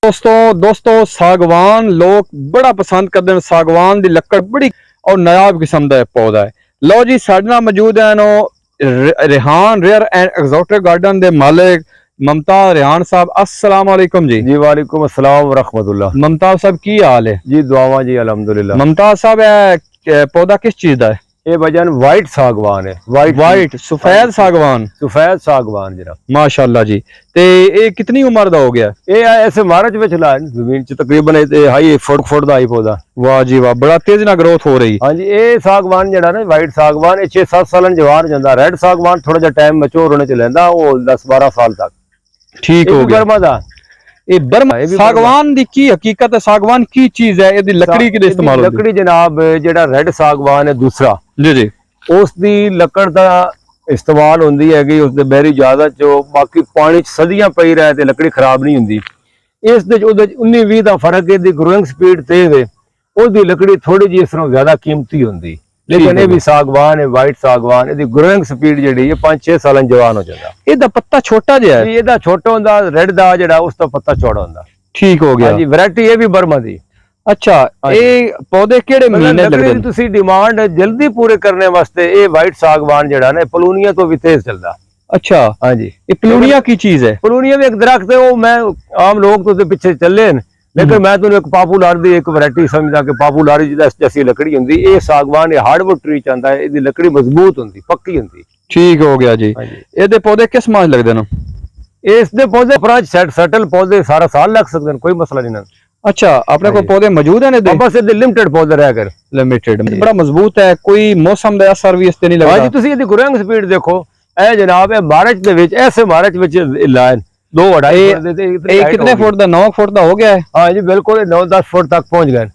दोस्तों सागवान लोग बड़ा पसंद करते हैं। सागवान की लकड़ बड़ी और नायाब किस्म का पौधा है। लो जी साडे नाल मौजूद है Rehan rare and exotic garden के मालिक मुमताज रेहान साहब। अस्सलाम वालेकुम जी। जी वालेकुम अस्सलाम रहमतुल्लाह। मुमताज साहब की हाल है? जी दुआवा जी अल्हम्दुलिल्लाह। मुमताज साहब पौधा किस चीज का है? ये भजन वाइट सागवान है। वाइट सफेद सागवान। सफेद सागवान जरा माशाल्लाह जी। ते ये कितनी उम्र का हो गया? ये ऐसे मार्च में चला है जमीन च तकरीबन हाई फुट दा ही पौधा। वाह जी वाह, बड़ा तेज ना ग्रोथ हो रही। हाँ जी ये सागवान जड़ा ना वाइट सागवान 6-7 साल जवान जाता। रेड सागवान थोड़ा जा टाइम मैच्योर होने च लेंदा वो 10-12 साल तक ठीक हो गया। बर्मा दा ये बर्मा सागवान दी की हकीकत है? सागवान की चीज है? ये लकड़ी के इस्तेमाल होती है? लकड़ी जनाब जेड़ा रेड सागवान है दूसरा जी जी उस दी लकड़ दा इस्तेमाल होंदी है उसके बेरी ज्यादा जो बाकी पानी सदियां पई रहे ते लकड़ी खराब नहीं होंदी। इस दे 19-20 का फर्क है। ग्रोइंग स्पीड तेज है उसकी लकड़ी थोड़ी जी इस तरह ज्यादा कीमती होंदी। लेकिन ये भी सागवान है वाइट सागवान ये ग्रोइंग स्पीड जी 5-6 साल जवान हो जाता। ਇਹਦਾ पत्ता छोटा जिहा है? ਇਹਦਾ छोटा होंदा रेड दा जेड़ा उसका पत्ता चौड़ा होंदा। ठीक हो गया। हाँ जी वैरायटी ये भी बर्मा दी। अच्छा ये पौधे केड़े महीने लगदे ने? तुसी डिमांड जल्दी पूरे करने वास्ते ये वाइट सागवान जेड़ा ना पलूनिया तो भी तेज चलदा। अच्छा हाँ जी ये प्लूनिया की चीज है? पलूनिया भी एक दरख्त है वो मैं आम लोग तो पीछे चले लेकिन मैं तुम एक पॉपुलर दी एक वैरायटी समझदा कि पॉपुलर जैसी लकड़ी होंदी। ये सागवान ये हार्डवुड ट्री चाहता है। इसकी लकड़ी मजबूत होंदी पक्की होंदी। ठीक हो गया जी। ਇਹਦੇ पौधे किस मास लगदे ने? इसके पौधे फ्रांच सेटल पौधे सारा साल लग सकते हैं कोई मसला नहीं ना। अच्छा अपने को पौधे मौजूद है? बस लिमिटेड पौधे रह कर लिमिटेड बड़ा मजबूत है। कोई मौसम का असर भी इसते नहीं लगदा? हाँ जी तुसी इसकी ग्रोइंग स्पीड देखो ए जनाब है मार्च दे विच ऐसे मार्च विच लाइन 2-2.5 कितने फुट का? 9 फुट का हो गया है? हाँ जी बिल्कुल 9-10 फुट तक पहुंच गए।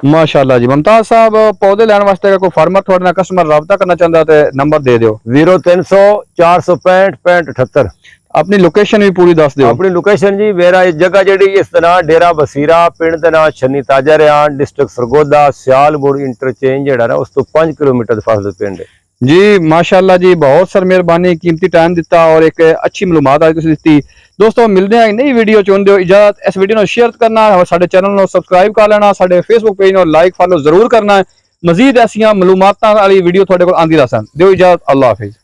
माशाल्लाह जी। मुमताज साहब पौधे लेने वास्ते अगर कोई फार्मर थोड़े ना कस्टमर राब्ता करना चाहता है तो नंबर दे दियो। 0300 465 6578। अपनी लोकेशन भी पूरी दस दियो। अपनी लोकेशन जी मेरा इस जगह जी इस तरह डेरा बसीरा पिंड का नाम छन्नी ताजा रियान डिस्ट्रिक्ट सरगोदा सियालपुर इंटरचेंज जेड़ा ना उस तो 5 किलोमीटर फासले पिंड है जी। माशाल्लाह जी बहुत सर मेहरबानी कीमती टाइम दिता और एक अच्छी मालूमात आज तुसीं दित्ती। दोस्तों मिलते हैं नई वीडियो चाहते हो इजाजत इस वीडियो शेयर करना साडे चैनल को सबसक्राइब कर लेना साडे फेसबुक पेज को लाइक फॉलो जरूर करना है। मजीद ऐसियां मालूमातां वाली वीडियो तुहाडे कोल आंदी रहसन। दिओ इजाजत अल्लाह हाफिज।